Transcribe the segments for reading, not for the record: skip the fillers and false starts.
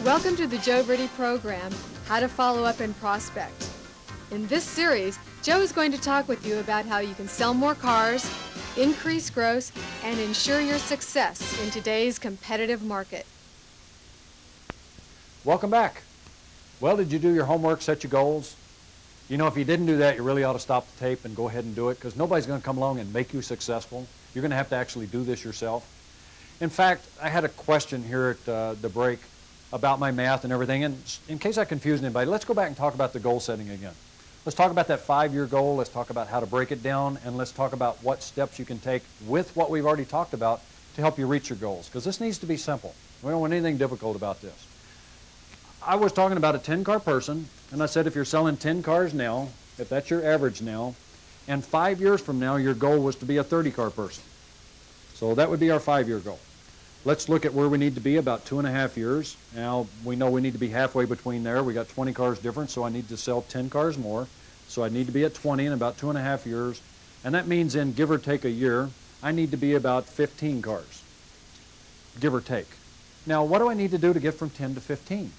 Welcome to the Joe Verde program, How to Follow Up and Prospect. In this series, Joe is going to talk with you about how you can sell more cars, increase gross, and ensure your success in today's competitive market. Welcome back. Well, did you do your homework, set your goals? You know, if you didn't do that, you really ought to stop the tape and go ahead and do it, because nobody's going to come along and make you successful. You're going to have to actually do this yourself. In fact, I had a question here at the break about my math and everything, and in case I confused anybody, let's go back and talk about the goal setting again. Let's talk about that 5-year goal. Let's talk about how to break it down, and let's talk about what steps you can take with what we've already talked about to help you reach your goals, because this needs to be simple. We don't want anything difficult about this. I was talking about a 10-car person, and I said if you're selling 10 cars now, if that's your average now, and 5 years from now your goal was to be a 30-car person. So that would be our 5-year goal. Let's look at where we need to be about 2.5 years. Now, we know we need to be halfway between there. We got 20 cars difference, so I need to sell 10 cars more. So I need to be at 20 in about 2.5 years. And that means in give or take a year, I need to be about 15 cars, give or take. Now, what do I need to do to get from 10 to 15?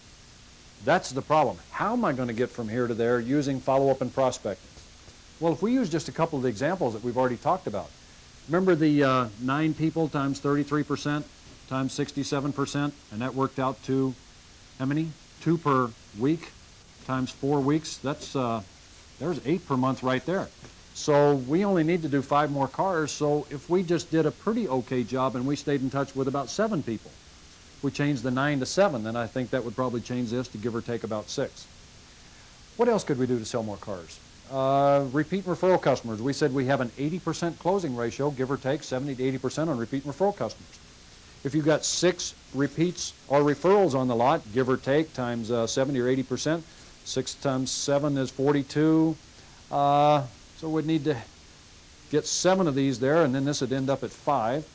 That's the problem. How am I going to get from here to there using follow-up and prospecting? Well, if we use just a couple of the examples that we've already talked about. Remember the 9 people times 33% times 67%, and that worked out to how many? 2 per week times 4 weeks. That's there's 8 per month right there. So we only need to do 5 more cars. So if we just did a pretty okay job and we stayed in touch with about 7 people, we changed the 9 to 7, then I think that would probably change this to give or take about 6. What else could we do to sell more cars? Repeat and referral customers. We said we have an 80% closing ratio, give or take 70 to 80% on repeat and referral customers. If you've got 6 repeats or referrals on the lot, give or take, times 70 or 80%, 6 times 7 is 42. So we'd need to get 7 of these there, and then this would end up at 5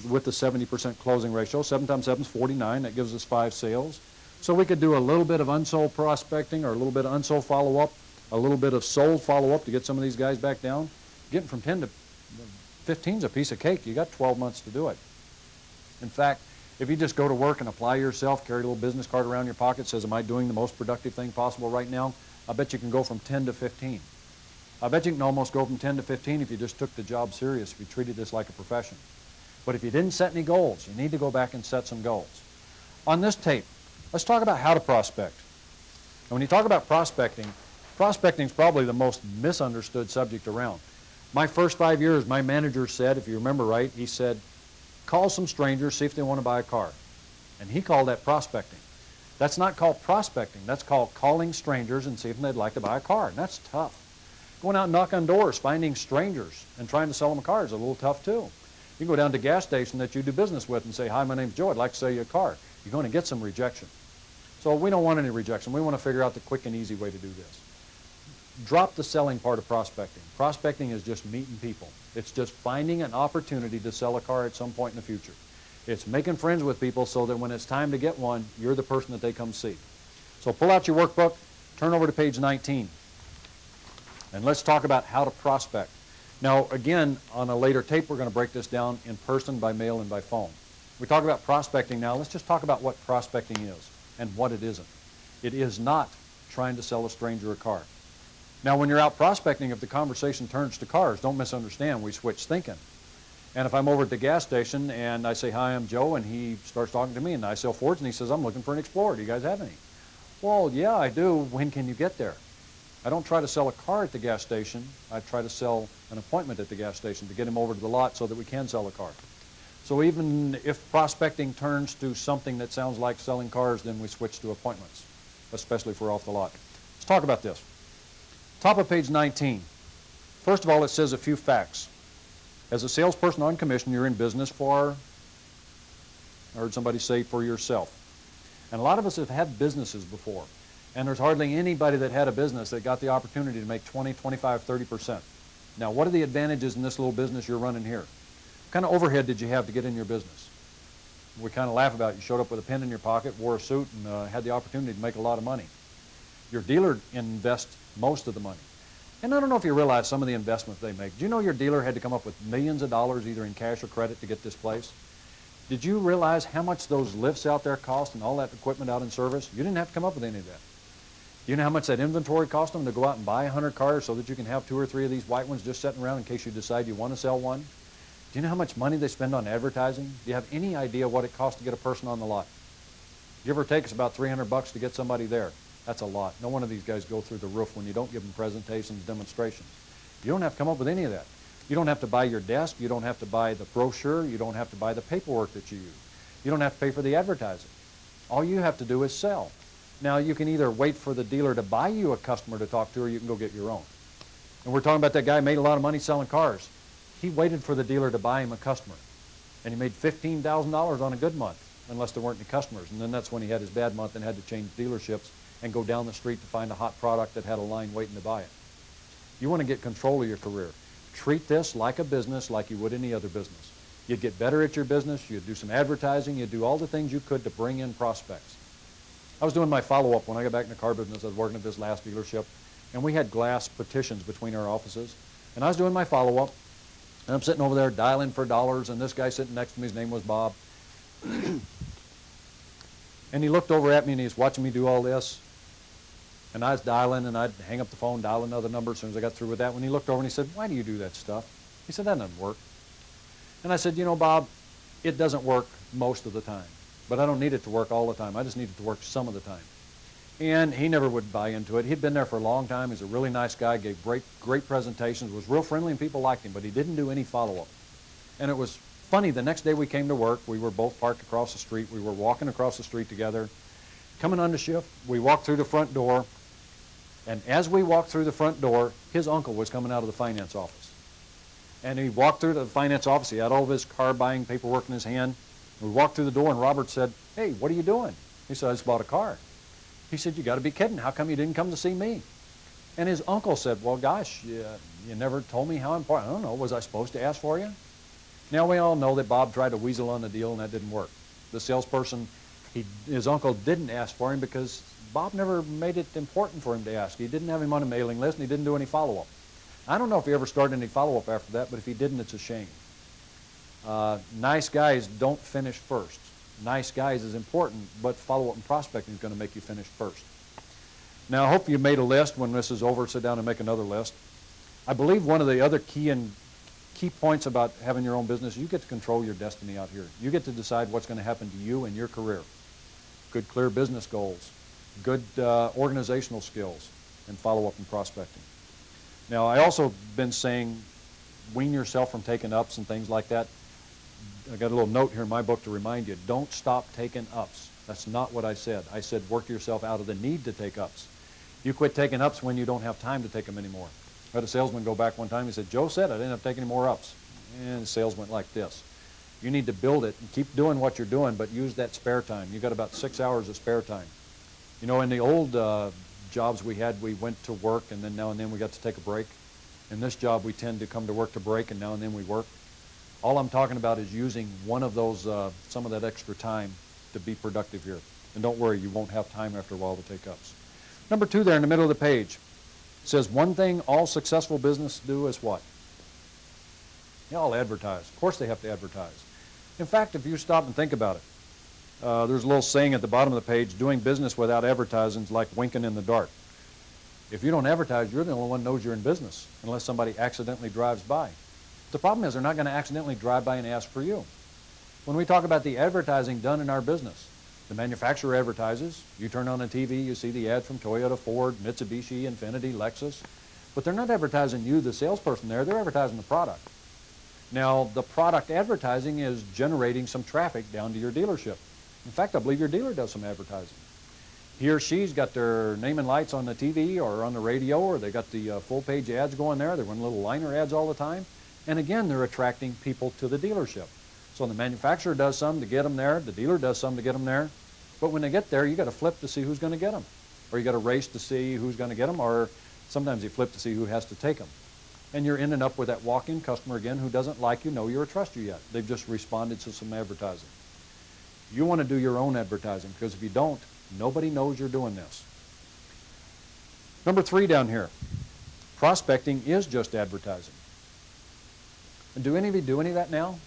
with the 70% closing ratio. 7 times 7 is 49. That gives us 5 sales. So we could do a little bit of unsold prospecting or a little bit of unsold follow-up, a little bit of sold follow-up to get some of these guys back down. Getting from 10 to 15 is a piece of cake. You got 12 months to do it. In fact, if you just go to work and apply yourself, carry a little business card around your pocket, says, am I doing the most productive thing possible right now? I bet you can go from 10 to 15. I bet you can almost go from 10 to 15 if you just took the job serious, if you treated this like a profession. But if you didn't set any goals, you need to go back and set some goals. On this tape, let's talk about how to prospect. And when you talk about prospecting is probably the most misunderstood subject around. My first 5 years, my manager said, if you remember right, he said, call some strangers, see if they want to buy a car. And he called that prospecting. That's not called prospecting. That's called calling strangers and see if they'd like to buy a car. And that's tough. Going out and knocking on doors, finding strangers and trying to sell them a car is a little tough too. You can go down to a gas station that you do business with and say, hi, my name's Joe, I'd like to sell you a car. You're going to get some rejection. So we don't want any rejection. We want to figure out the quick and easy way to do this. Drop the selling part of prospecting. Prospecting is just meeting people. It's just finding an opportunity to sell a car at some point in the future. It's making friends with people so that when it's time to get one, you're the person that they come see. So pull out your workbook, turn over to page 19, and let's talk about how to prospect. Now, again, on a later tape, we're going to break this down in person, by mail, and by phone. We talk about prospecting now. Let's just talk about what prospecting is and what it isn't. It is not trying to sell a stranger a car. Now, when you're out prospecting, if the conversation turns to cars, don't misunderstand, we switch thinking. And if I'm over at the gas station and I say, hi, I'm Joe, and he starts talking to me, and I sell Fords, and he says, I'm looking for an Explorer. Do you guys have any? Well, yeah, I do. When can you get there? I don't try to sell a car at the gas station. I try to sell an appointment at the gas station to get him over to the lot so that we can sell a car. So even if prospecting turns to something that sounds like selling cars, then we switch to appointments, especially if we're off the lot. Let's talk about this. Top of page 19. First of all, it says a few facts. As a salesperson on commission, you're in business for, I heard somebody say, for yourself. And a lot of us have had businesses before. And there's hardly anybody that had a business that got the opportunity to make 20, 25, 30%. Now, what are the advantages in this little business you're running here? What kind of overhead did you have to get in your business? We kind of laugh about it. You showed up with a pen in your pocket, wore a suit, and had the opportunity to make a lot of money. Your dealer invests most of the money. And I don't know if you realize some of the investments they make. Do you know your dealer had to come up with millions of dollars either in cash or credit to get this place? Did you realize how much those lifts out there cost and all that equipment out in service? You didn't have to come up with any of that. Do you know how much that inventory cost them to go out and buy 100 cars so that you can have 2 or 3 of these white ones just sitting around in case you decide you want to sell one? Do you know how much money they spend on advertising? Do you have any idea what it costs to get a person on the lot? Give or take, it's about $300 to get somebody there. That's a lot. No one of these guys go through the roof when you don't give them presentations, demonstrations. You don't have to come up with any of that. You don't have to buy your desk. You don't have to buy the brochure. You don't have to buy the paperwork that you use. You don't have to pay for the advertising. All you have to do is sell. Now, you can either wait for the dealer to buy you a customer to talk to, or you can go get your own. And we're talking about that guy who made a lot of money selling cars. He waited for the dealer to buy him a customer. And he made $15,000 on a good month, unless there weren't any customers. And then that's when he had his bad month and had to change dealerships and go down the street to find a hot product that had a line waiting to buy it. You want to get control of your career. Treat this like a business, like you would any other business. You'd get better at your business. You'd do some advertising. You'd do all the things you could to bring in prospects. I was doing my follow-up when I got back in the car business. I was working at this last dealership, and we had glass partitions between our offices. And I was doing my follow-up, and I'm sitting over there dialing for dollars, and this guy sitting next to me, his name was Bob. And he looked over at me, and he was watching me do all this. And I was dialing, and I'd hang up the phone, dial another number as soon as I got through with that. When he looked over and he said, "Why do you do that stuff?" He said, "That doesn't work." And I said, "You know, Bob, it doesn't work most of the time. But I don't need it to work all the time. I just need it to work some of the time." And he never would buy into it. He'd been there for a long time. He's a really nice guy, gave great presentations, was real friendly, and people liked him, but he didn't do any follow-up. And it was funny, the next day we came to work, we were both parked across the street. We were walking across the street together. Coming on to shift, we walked through the front door, and as we walked through the front door, his uncle was coming out of the finance office. And he walked through the finance office. He had all of his car buying paperwork in his hand. We walked through the door, and Robert said, "Hey, what are you doing?" He said, "I just bought a car." He said, "You got to be kidding. How come you didn't come to see me?" And his uncle said, "Well, gosh, you never told me how important. I don't know. Was I supposed to ask for you?" Now, we all know that Bob tried to weasel on the deal, and that didn't work. The salesperson, his uncle didn't ask for him because Bob never made it important for him to ask. He didn't have him on a mailing list, and he didn't do any follow-up. I don't know if he ever started any follow-up after that, but if he didn't, it's a shame. Nice guys don't finish first. Nice guys is important, but follow-up and prospecting is going to make you finish first. Now, I hope you made a list. When this is over, sit down and make another list. I believe one of the other key points about having your own business, you get to control your destiny out here. You get to decide what's going to happen to you and your career. Good, clear business goals, good organizational skills, and follow-up and prospecting. Now, I also been saying wean yourself from taking ups and things like that. I got a little note here in my book to remind you, don't stop taking ups. That's not what I said. I said work yourself out of the need to take ups. You quit taking ups when you don't have time to take them anymore. I had a salesman go back one time. He said, "Joe said I didn't have to take any more ups." And the sales went like this. You need to build it and keep doing what you're doing, but use that spare time. You've got about 6 hours of spare time. You know, in the old jobs we had, we went to work, and then now and then we got to take a break. In this job, we tend to come to work to break, and now and then we work. All I'm talking about is using one of those, some of that extra time to be productive here. And don't worry, you won't have time after a while to take ups. Number 2 there in the middle of the page says, one thing all successful businesses do is what? They all advertise. Of course they have to advertise. In fact, if you stop and think about it, there's a little saying at the bottom of the page, doing business without advertising is like winking in the dark. If you don't advertise, you're the only one who knows you're in business, unless somebody accidentally drives by. The problem is they're not going to accidentally drive by and ask for you. When we talk about the advertising done in our business, the manufacturer advertises. You turn on the TV, you see the ad from Toyota, Ford, Mitsubishi, Infiniti, Lexus. But they're not advertising you, the salesperson there. They're advertising the product. Now, the product advertising is generating some traffic down to your dealership. In fact, I believe your dealer does some advertising. He or she's got their name and lights on the TV or on the radio, or they got the full-page ads going there. They run little liner ads all the time. And again, they're attracting people to the dealership. So the manufacturer does some to get them there. The dealer does some to get them there. But when they get there, you got to flip to see who's going to get them. Or you got to race to see who's going to get them. Or sometimes you flip to see who has to take them. And you're ending up with that walk-in customer again who doesn't like you, know you, or trust you yet. They've just responded to some advertising. You want to do your own advertising, because if you don't, nobody knows you're doing this. Number 3 down here. Prospecting is just advertising. And do any of you do any of that now?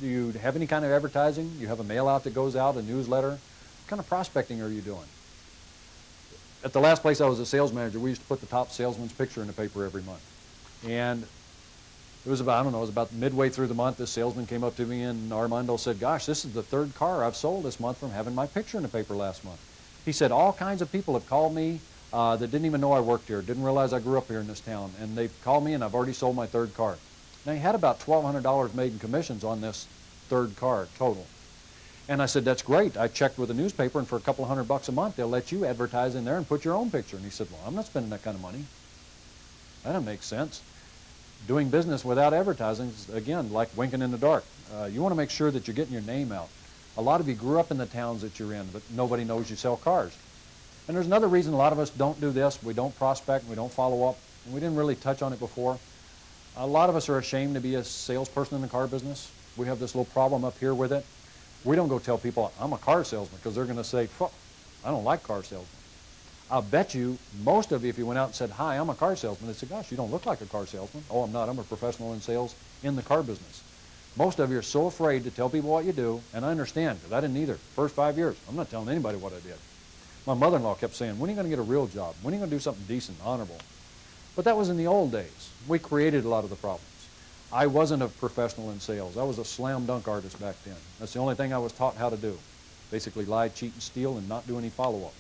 Do you have any kind of advertising? You have a mail out that goes out, a newsletter? What kind of prospecting are you doing? At the last place I was a sales manager, we used to put the top salesman's picture in the paper every month. And it was about, I don't know, it was about midway through the month, this salesman came up to me and Armando said, gosh, this is the third car I've sold this month from having my picture in the paper last month. He said, all kinds of people have called me that didn't even know I worked here, didn't realize I grew up here in this town, and they've called me and I've already sold my third car. Now he had about $1,200 made in commissions on this third car total. And I said, that's great. I checked with the newspaper, and for a couple of $100 a month, they'll let you advertise in there and put your own picture. And he said, well, I'm not spending that kind of money. That doesn't make sense. Doing business without advertising is, again, like winking in the dark. You want to make sure that you're getting your name out. A lot of you grew up in the towns that you're in, but nobody knows you sell cars. And there's another reason a lot of us don't do this. We don't prospect, we don't follow up, and we didn't really touch on it before. A lot of us are ashamed to be a salesperson in the car business. We have this little problem up here with it. We don't go tell people, I'm a car salesman, because they're going to say, I don't like car salesmen. I'll bet you, most of you, if you went out and said, hi, I'm a car salesman, they'd say, gosh, you don't look like a car salesman. Oh, I'm not. I'm a professional in sales in the car business. Most of you are so afraid to tell people what you do, and I understand, because I didn't either. First 5 years, I'm not telling anybody what I did. My mother-in-law kept saying, when are you going to get a real job? When are you going to do something decent, honorable? But that was in the old days. We created a lot of the problems. I wasn't a professional in sales. I was a slam dunk artist back then. That's the only thing I was taught how to do. Basically lie, cheat, and steal, and not do any follow-up.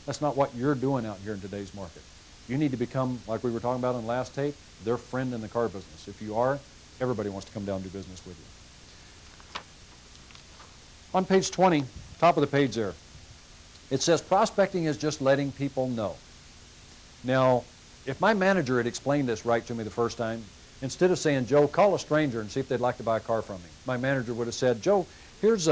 That's not what you're doing out here in today's market. You need to become, like we were talking about in the last tape, their friend in the car business. If you are, everybody wants to come down and do business with you. On page 20, top of the page there, it says prospecting is just letting people know. Now, if my manager had explained this right to me the first time, instead of saying, Joe, call a stranger and see if they'd like to buy a car from me, my manager would have said, Joe, here's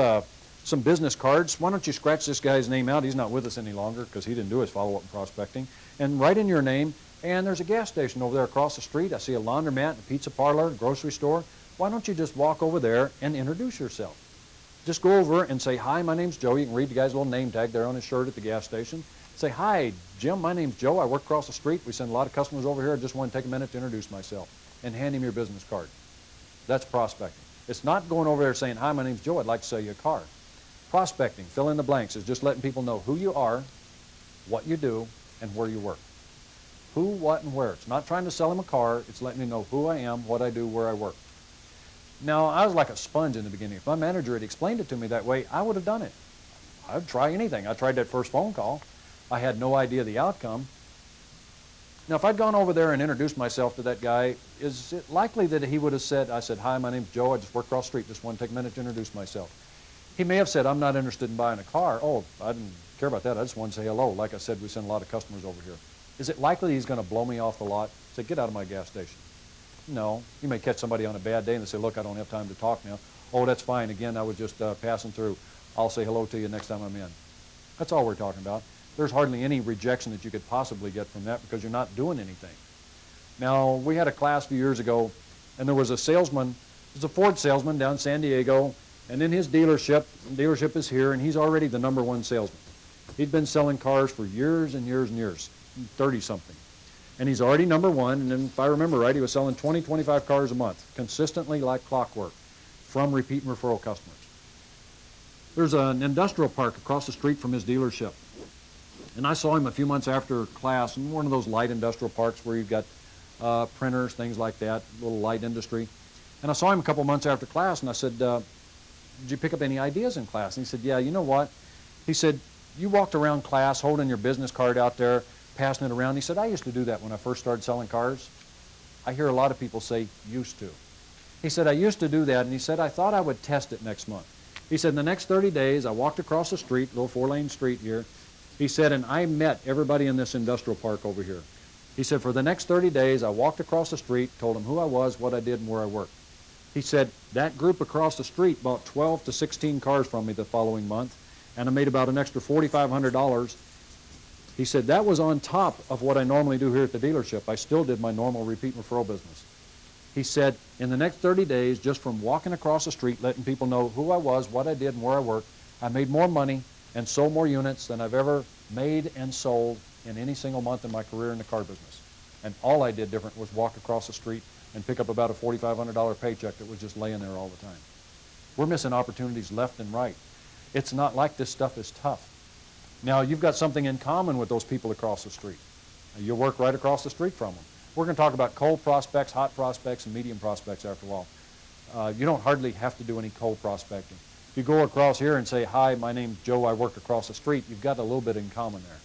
some business cards. Why don't you scratch this guy's name out? He's not with us any longer because he didn't do his follow-up and prospecting. And write in your name, and there's a gas station over there across the street. I see a laundromat, a pizza parlor, a grocery store. Why don't you just walk over there and introduce yourself? Just go over and say, hi, my name's Joe. You can read the guy's little name tag there on his shirt at the gas station. Say, hi, Jim, my name's Joe. I work across the street. We send a lot of customers over here. I just want to take a minute to introduce myself. And hand him your business card. That's prospecting. It's not going over there saying, hi, my name's Joe. I'd like to sell you a car. Prospecting, fill in the blanks, is just letting people know who you are, what you do, and where you work. Who, what, and where. It's not trying to sell him a car. It's letting me know who I am, what I do, where I work. Now, I was like a sponge in the beginning. If my manager had explained it to me that way, I would have done it. I'd try anything. I tried that first phone call. I had no idea the outcome. Now, if I'd gone over there and introduced myself to that guy, is it likely that he would have said, I said, hi, my name's Joe. I just work across the street. Just want to take a minute to introduce myself. He may have said, I'm not interested in buying a car. Oh, I didn't care about that. I just want to say hello. Like I said, we send a lot of customers over here. Is it likely he's going to blow me off the lot? Say, get out of my gas station. No. You may catch somebody on a bad day and they say, look, I don't have time to talk now. Oh, that's fine. Again, I was just passing through. I'll say hello to you next time I'm in. That's all we're talking about. There's hardly any rejection that you could possibly get from that because you're not doing anything. Now, we had a class a few years ago, and there was a salesman, there's a Ford salesman down in San Diego, and in his dealership is here, and he's already the #1 salesman. He'd been selling cars for years and years and years, 30-something. And he's already #1, and then if I remember right, he was selling 20, 25 cars a month, consistently like clockwork, from repeat and referral customers. There's an industrial park across the street from his dealership. And I saw him a few months after class in one of those light industrial parks where you've got printers, things like that, little light industry. And I saw him a couple months after class, and I said, did you pick up any ideas in class? And he said, yeah, you know what? He said, you walked around class holding your business card out there, passing it around. He said, I used to do that when I first started selling cars. I hear a lot of people say, used to. He said, I used to do that, and he said, I thought I would test it next month. He said, in the next 30 days, I walked across the street, little 4-lane street here. He said, and I met everybody in this industrial park over here. He said, for the next 30 days, I walked across the street, told them who I was, what I did, and where I worked. He said, that group across the street bought 12 to 16 cars from me the following month, and I made about an extra $4,500. He said, that was on top of what I normally do here at the dealership. I still did my normal repeat and referral business. He said, in the next 30 days, just from walking across the street, letting people know who I was, what I did, and where I worked, I made more money and sold more units than I've ever made and sold in any single month in my career in the car business. And all I did different was walk across the street and pick up about a $4,500 paycheck that was just laying there all the time. We're missing opportunities left and right. It's not like this stuff is tough. Now, you've got something in common with those people across the street. You work right across the street from them. We're going to talk about cold prospects, hot prospects, and medium prospects after a while. You don't hardly have to do any cold prospecting. If you go across here and say, hi, my name's Joe, I work across the street, you've got a little bit in common there.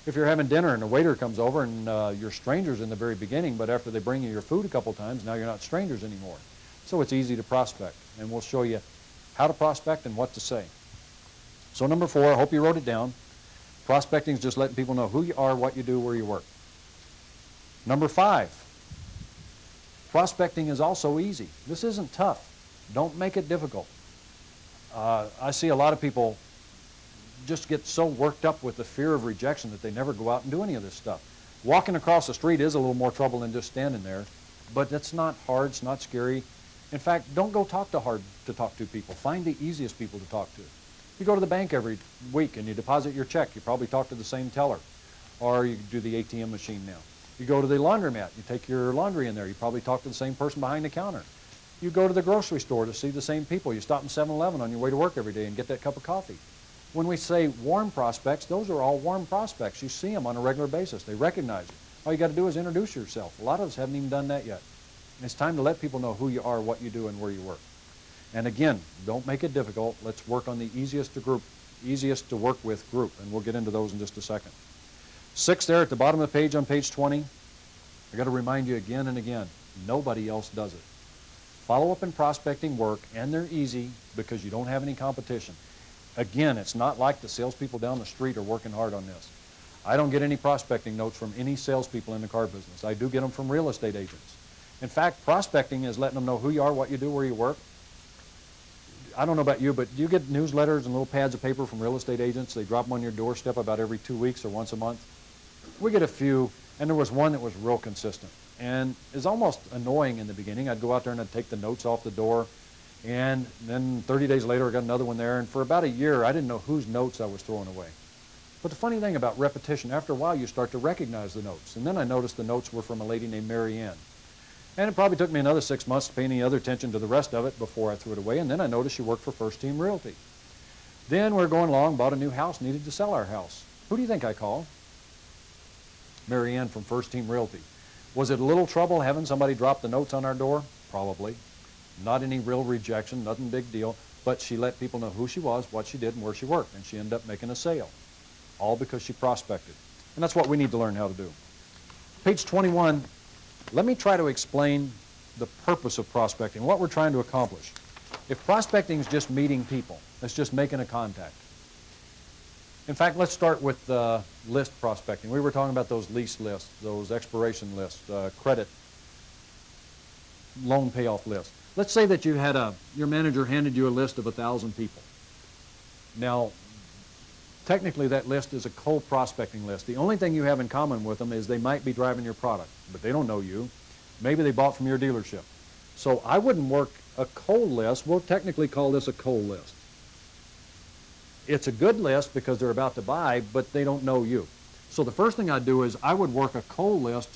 If you're having dinner and a waiter comes over and you're strangers in the very beginning, but after they bring you your food a couple times, now you're not strangers anymore. So it's easy to prospect, and we'll show you how to prospect and what to say. So number 4, I hope you wrote it down. Prospecting is just letting people know who you are, what you do, where you work. Number 5, prospecting is also easy. This isn't tough. Don't make it difficult. I see a lot of people just get so worked up with the fear of rejection that they never go out and do any of this stuff. Walking across the street is a little more trouble than just standing there, but it's not hard, it's not scary. In fact, don't go talk to people. Find the easiest people to talk to. You go to the bank every week and you deposit your check, you probably talk to the same teller, or you do the ATM machine now. You go to the laundromat, you take your laundry in there, you probably talk to the same person behind the counter. You go to the grocery store to see the same people. You stop in 7-Eleven on your way to work every day and get that cup of coffee. When we say warm prospects, those are all warm prospects. You see them on a regular basis. They recognize you. All you got to do is introduce yourself. A lot of us haven't even done that yet. And it's time to let people know who you are, what you do, and where you work. And again, don't make it difficult. Let's work on the easiest to work with group, and we'll get into those in just a second. 6 there at the bottom of the page on page 20. I got to remind you again and again, nobody else does it. Follow-up and prospecting work, and they're easy because you don't have any competition. Again, it's not like the salespeople down the street are working hard on this. I don't get any prospecting notes from any salespeople in the car business. I do get them from real estate agents. In fact, prospecting is letting them know who you are, what you do, where you work. I don't know about you, but do you get newsletters and little pads of paper from real estate agents? They drop them on your doorstep about every 2 weeks or once a month. We get a few, and there was one that was real consistent. And it's almost annoying in the beginning. I'd go out there and I'd take the notes off the door, and then 30 days later I got another one there, and for about a year I didn't know whose notes I was throwing away. But the funny thing about repetition, after a while you start to recognize the notes. And then I noticed the notes were from a lady named Mary Ann. And it probably took me another 6 months to pay any other attention to the rest of it before I threw it away, and then I noticed she worked for First Team Realty. Then we're going along, bought a new house, needed to sell our house. Who do you think I called? Mary Ann from First Team Realty. Was it a little trouble having somebody drop the notes on our door? Probably. Not any real rejection, nothing big deal, but she let people know who she was, what she did, and where she worked, and she ended up making a sale, all because she prospected. And that's what we need to learn how to do. Page 21, let me try to explain the purpose of prospecting, what we're trying to accomplish. If prospecting is just meeting people, it's just making a contact. In fact, let's start with list prospecting. We were talking about those lease lists, those expiration lists, credit, loan payoff lists. Let's say that you had your manager handed you a list of 1,000 people. Now, technically that list is a cold prospecting list. The only thing you have in common with them is they might be driving your product, but they don't know you. Maybe they bought from your dealership. So I wouldn't work a cold list. We'll technically call this a cold list. It's a good list because they're about to buy, but they don't know you. So the first thing I'd do is I would work a cold list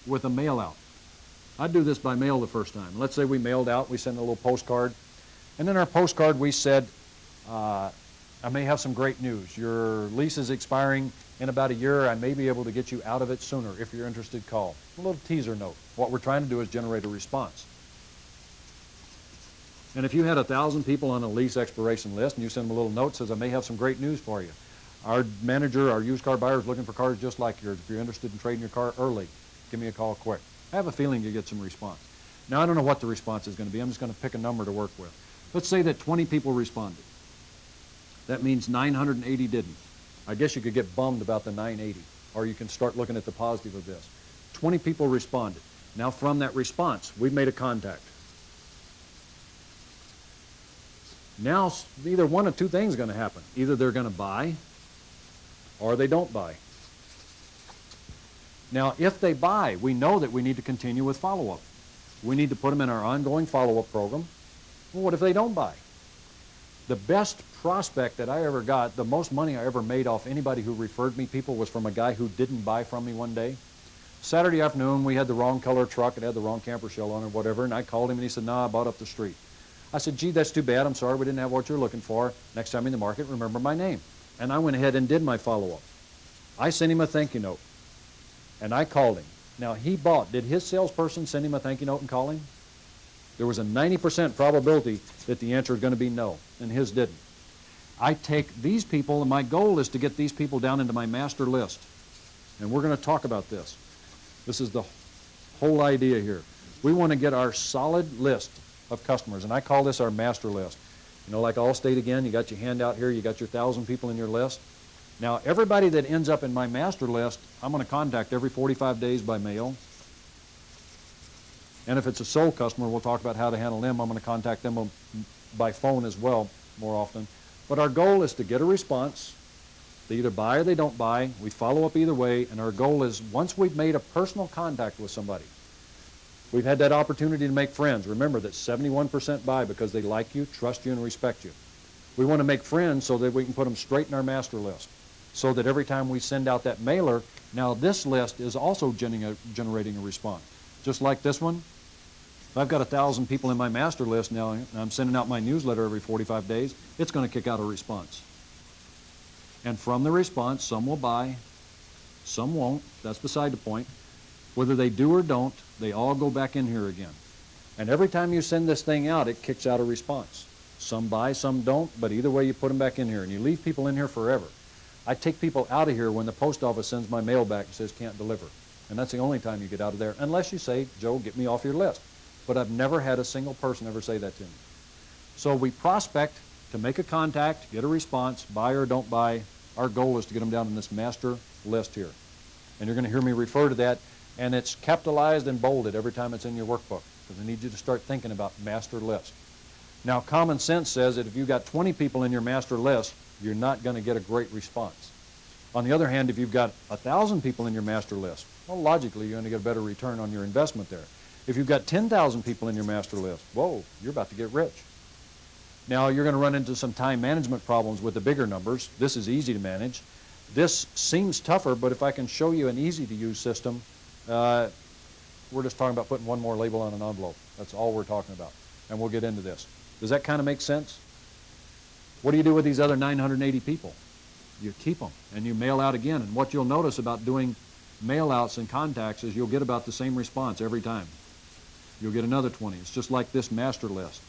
with a mail out. I'd do this by mail the first time. Let's say we mailed out, we sent a little postcard, and in our postcard we said, I may have some great news. Your lease is expiring in about a year. I may be able to get you out of it sooner. If you're interested, call. A little teaser note. What we're trying to do is generate a response. And if you had 1,000 people on a lease expiration list and you send them a little note that says, I may have some great news for you. Our manager, our used car buyer is looking for cars just like yours. If you're interested in trading your car early, give me a call quick. I have a feeling you get some response. Now, I don't know what the response is going to be. I'm just going to pick a number to work with. Let's say that 20 people responded. That means 980 didn't. I guess you could get bummed about the 980, or you can start looking at the positive of this. 20 people responded. Now, from that response, we've made a contact. Now, either one of two things are going to happen. Either they're going to buy, or they don't buy. Now, if they buy, we know that we need to continue with follow-up. We need to put them in our ongoing follow-up program. Well, what if they don't buy? The best prospect that I ever got, the most money I ever made off anybody who referred me people was from a guy who didn't buy from me one day. Saturday afternoon, we had the wrong color truck. It had the wrong camper shell on it or whatever, and I called him and he said, no, I bought up the street. I said, gee, that's too bad. I'm sorry we didn't have what you're looking for. Next time in the market, remember my name. And I went ahead and did my follow-up. I sent him a thank you note, and I called him. Now, he bought. Did his salesperson send him a thank you note and call him? There was a 90% probability that the answer was going to be no, and his didn't. I take these people, and my goal is to get these people down into my master list. And we're going to talk about this. This is the whole idea here. We want to get our solid list of customers, and I call this our master list. You know, like Allstate again, you got your handout here, you got your 1,000 people in your list. Now, everybody that ends up in my master list, I'm going to contact every 45 days by mail. And if it's a sole customer, we'll talk about how to handle them. I'm going to contact them by phone as well more often. But our goal is to get a response. They either buy or they don't buy. We follow up either way, and our goal is once we've made a personal contact with somebody, we've had that opportunity to make friends. Remember that 71% buy because they like you, trust you, and respect you. We want to make friends so that we can put them straight in our master list, so that every time we send out that mailer, now this list is also generating a response. Just like this one, if I've got 1,000 people in my master list now, and I'm sending out my newsletter every 45 days, it's going to kick out a response. And from the response, some will buy, some won't. That's beside the point. Whether they do or don't, they all go back in here again. And every time you send this thing out, it kicks out a response. Some buy, some don't, but either way you put them back in here, and you leave people in here forever. I take people out of here when the post office sends my mail back and says can't deliver. And that's the only time you get out of there, unless you say, Joe, get me off your list. But I've never had a single person ever say that to me. So we prospect to make a contact, get a response, buy or don't buy. Our goal is to get them down in this master list here. And you're going to hear me refer to that, and it's capitalized and bolded every time it's in your workbook, because I need you to start thinking about master list. Now, common sense says that if you've got 20 people in your master list, you're not going to get a great response. On the other hand, if you've got 1,000 people in your master list, well, logically, you're going to get a better return on your investment there. If you've got 10,000 people in your master list, whoa, you're about to get rich. Now, you're going to run into some time management problems with the bigger numbers. This is easy to manage. This seems tougher, but if I can show you an easy-to-use system, we're just talking about putting one more label on an envelope. That's all we're talking about, and we'll get into this. Does that kind of make sense? What do you do with these other 980 people? You keep them, and you mail out again. And what you'll notice about doing mail-outs and contacts is you'll get about the same response every time. You'll get another 20. It's just like this master list.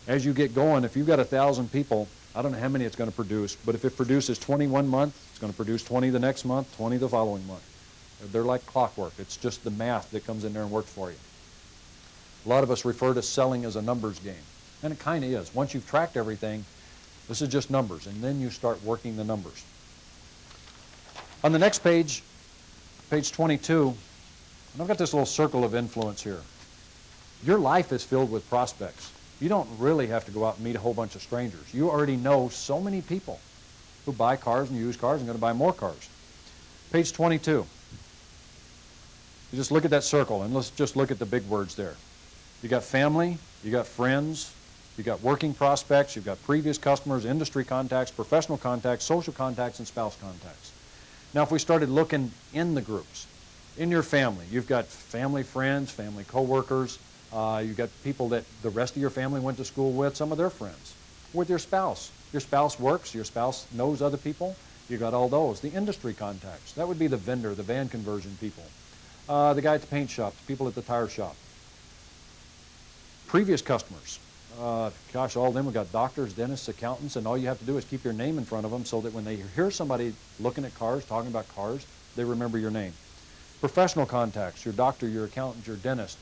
As you get going, if you've got 1,000 people, I don't know how many it's going to produce, but if it produces 20 one month, it's going to produce 20 the next month, 20 the following month. They're like clockwork. It's just the math that comes in there and works for you. A lot of us refer to selling as a numbers game, and it kind of is. Once you've tracked everything, this is just numbers, and then you start working the numbers. On the next page, page 22, and I've got this little circle of influence here. Your life is filled with prospects. You don't really have to go out and meet a whole bunch of strangers. You already know so many people who buy cars and use cars and going to buy more cars. Page 22. You just look at that circle, and let's just look at the big words there. You got family, you got friends, you got working prospects, you've got previous customers, industry contacts, professional contacts, social contacts, and spouse contacts. Now, if we started looking in the groups, in your family, you've got family friends, family coworkers, you've got people that the rest of your family went to school with, some of their friends. With your spouse works, your spouse knows other people, you've got all those. The industry contacts, that would be the vendor, the van conversion people, the guy at the paint shop, the people at the tire shop. Previous customers, gosh, all of them have got doctors, dentists, accountants, and all you have to do is keep your name in front of them so that when they hear somebody looking at cars, talking about cars, they remember your name. Professional contacts, your doctor, your accountant, your dentist,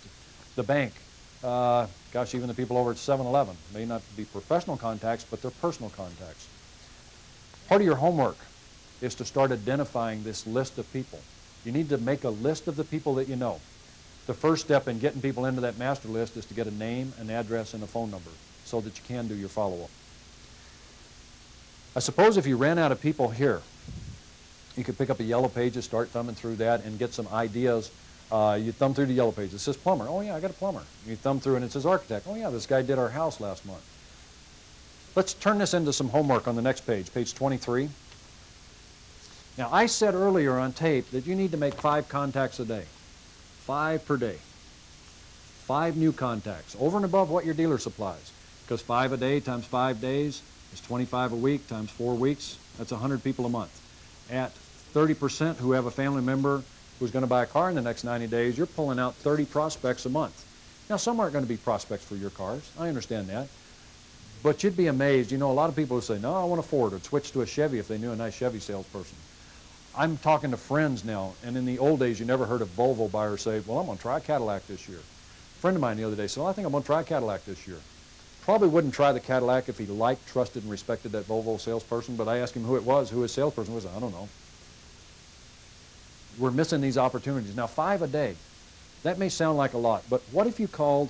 the bank, gosh, even the people over at 7-Eleven may not be professional contacts, but they're personal contacts. Part of your homework is to start identifying this list of people. You need to make a list of the people that you know. The first step in getting people into that master list is to get a name, an address, and a phone number so that you can do your follow-up. I suppose if you ran out of people here, you could pick up a yellow page and start thumbing through that and get some ideas. You thumb through the yellow page. It says plumber. Oh, yeah, I got a plumber. You thumb through and it says architect. Oh, yeah, this guy did our house last month. Let's turn this into some homework on the next page, page 23. Now, I said earlier on tape that you need to make 5 contacts a day. 5 per day. 5 new contacts, over and above what your dealer supplies. because 5 a day times 5 days is 25 a week times 4 weeks. That's 100 people a month. At 30% who have a family member who's going to buy a car in the next 90 days, you're pulling out 30 prospects a month. Now, some aren't going to be prospects for your cars. I understand that. But you'd be amazed. You know, a lot of people would say, no, I want a Ford, or switch to a Chevy if they knew a nice Chevy salesperson. I'm talking to friends now, and in the old days, you never heard a Volvo buyer say, well, I'm going to try a Cadillac this year. A friend of mine the other day said, well, I think I'm going to try a Cadillac this year. Probably wouldn't try the Cadillac if he liked, trusted, and respected that Volvo salesperson, but I asked him who it was, who his salesperson was. I don't know. We're missing these opportunities. Now, 5 a day, that may sound like a lot, but what if you called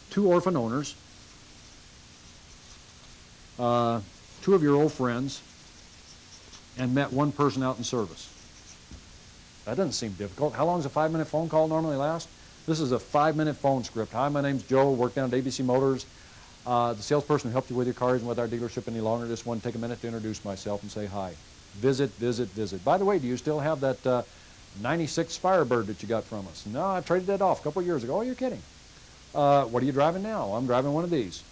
2 orphan owners, 2 of your old friends, and met 1 person out in service? That doesn't seem difficult. How long does a 5-minute phone call normally last? This is a 5-minute phone script. Hi, my name's Joe, work down at ABC Motors. The salesperson who helped you with your car isn't with our dealership any longer. Just want to take a minute to introduce myself and say hi. Visit, visit, visit. By the way, do you still have that 96 Firebird that you got from us? No, I traded that off a couple of years ago. Oh, you're kidding. What are you driving now? I'm driving one of these.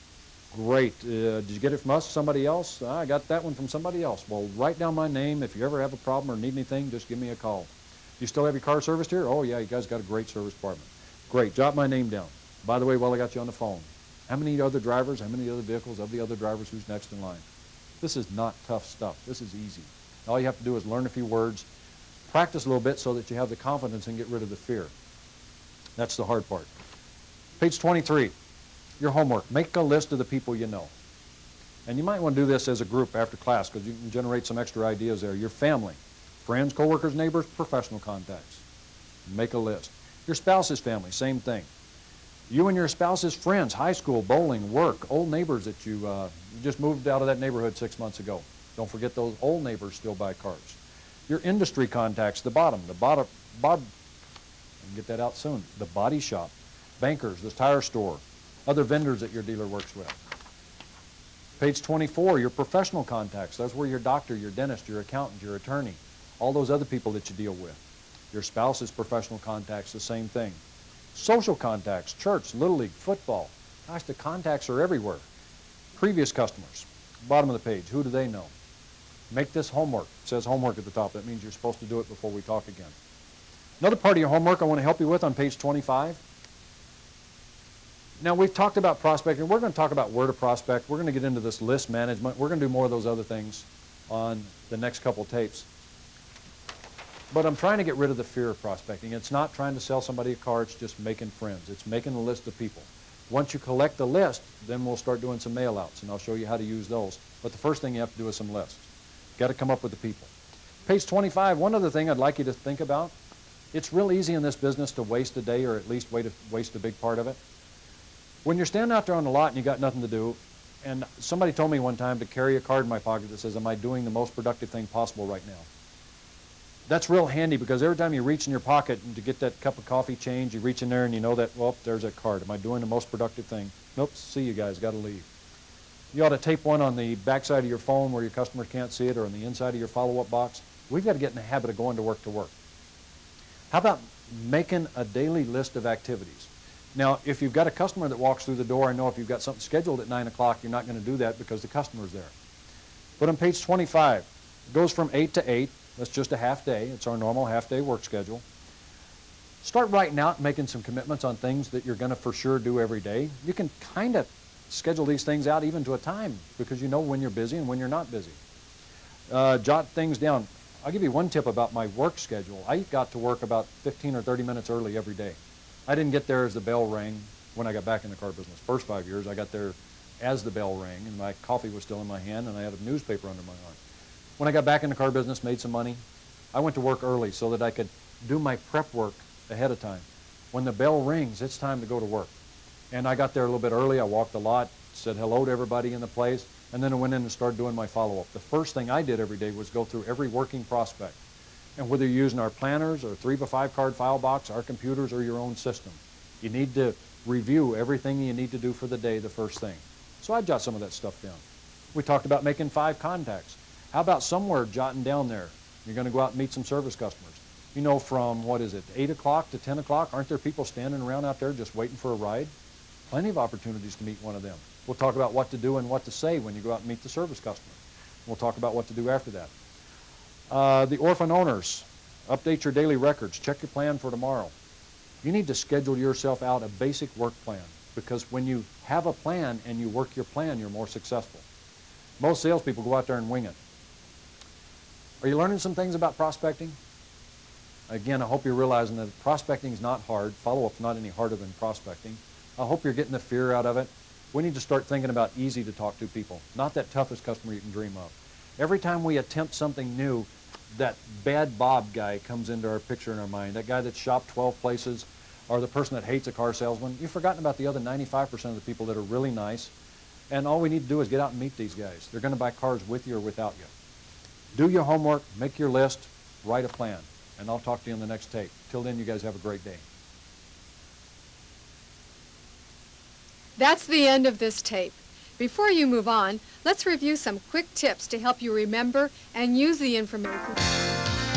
Great. Did you get it from us, somebody else? I got that one from somebody else. Well, write down my name. If you ever have a problem or need anything, just give me a call. You still have your car serviced here? Oh, yeah, you guys got a great service department. Great. Jot my name down. By the way, while I got you on the phone, how many other drivers, how many other vehicles of the other drivers, who's next in line? This is not tough stuff. This is easy. All you have to do is learn a few words, practice a little bit so that you have the confidence and get rid of the fear. That's the hard part. Page 23, your homework. Make a list of the people you know. And you might want to do this as a group after class because you can generate some extra ideas there. Your family, friends, coworkers, neighbors, professional contacts. Make a list. Your spouse's family, same thing. You and your spouse's friends, high school, bowling, work, old neighbors that you just moved out of that neighborhood 6 months ago. Don't forget those old neighbors still buy cars. Your industry contacts, the bottom, I can get that out soon, the body shop, bankers, the tire store, other vendors that your dealer works with. Page 24, your professional contacts. That's where your doctor, your dentist, your accountant, your attorney, all those other people that you deal with. Your spouse's professional contacts, the same thing. Social contacts, church, Little League, football. Gosh, the contacts are everywhere. Previous customers, bottom of the page, who do they know? Make this homework. It says homework at the top. That means you're supposed to do it before we talk again. Another part of your homework I want to help you with on page 25. Now, we've talked about prospecting. We're going to talk about where to prospect. We're going to get into this list management. We're going to do more of those other things on the next couple tapes. But I'm trying to get rid of the fear of prospecting. It's not trying to sell somebody a car. It's just making friends. It's making a list of people. Once you collect the list, then we'll start doing some mail outs, and I'll show you how to use those. But the first thing you have to do is some lists. Got to come up with the people. Page 25, one other thing I'd like you to think about. It's real easy in this business to waste a day or at least waste a big part of it. When you're standing out there on the lot and you got nothing to do, and somebody told me one time to carry a card in my pocket that says, am I doing the most productive thing possible right now? That's real handy because every time you reach in your pocket to get that cup of coffee change, you reach in there and you know that, well, there's a card. Am I doing the most productive thing? Nope, see you guys, got to leave. You ought to tape one on the backside of your phone where your customers can't see it or on the inside of your follow-up box. We've got to get in the habit of going to work to work. How about making a daily list of activities? Now, if you've got a customer that walks through the door, I know if you've got something scheduled at 9 o'clock, you're not going to do that because the customer's there. But on page 25, it goes from 8 to 8. That's just a half day. It's our normal half-day work schedule. Start writing out and making some commitments on things that you're going to for sure do every day. You can kind of schedule these things out even to a time because you know when you're busy and when you're not busy. Jot things down. I'll give you one tip about my work schedule. I got to work about 15 or 30 minutes early every day. I didn't get there as the bell rang when I got back in the car business. First 5 years, I got there as the bell rang, and my coffee was still in my hand, and I had a newspaper under my arm. When I got back in the car business, made some money, I went to work early so that I could do my prep work ahead of time. When the bell rings, it's time to go to work. And I got there a little bit early. I walked the lot, said hello to everybody in the place, and then I went in and started doing my follow-up. The first thing I did every day was go through every working prospect. And whether you're using our planners or 3x5 card file box, our computers, or your own system, you need to review everything you need to do for the day the first thing. So I jot some of that stuff down. We talked about making 5 contacts. How about somewhere jotting down there? You're going to go out and meet some service customers. You know, from, 8 o'clock to 10 o'clock, aren't there people standing around out there just waiting for a ride? Plenty of opportunities to meet one of them. We'll talk about what to do and what to say when you go out and meet the service customer. We'll talk about what to do after that. The orphan owners, update your daily records. Check your plan for tomorrow. You need to schedule yourself out a basic work plan, because when you have a plan and you work your plan, you're more successful. Most salespeople go out there and wing it. Are you learning some things about prospecting? Again, I hope you're realizing that prospecting is not hard. Follow-up's not any harder than prospecting. I hope you're getting the fear out of it. We need to start thinking about easy to talk to people, not that toughest customer you can dream of. Every time we attempt something new, that bad Bob guy comes into our picture in our mind, that guy that shopped 12 places, or the person that hates a car salesman. You've forgotten about the other 95% of the people that are really nice, and all we need to do is get out and meet these guys. They're going to buy cars with you or without you. Do your homework, make your list, write a plan, and I'll talk to you on the next tape. Till then, you guys have a great day. That's the end of this tape. Before you move on, let's review some quick tips to help you remember and use the information.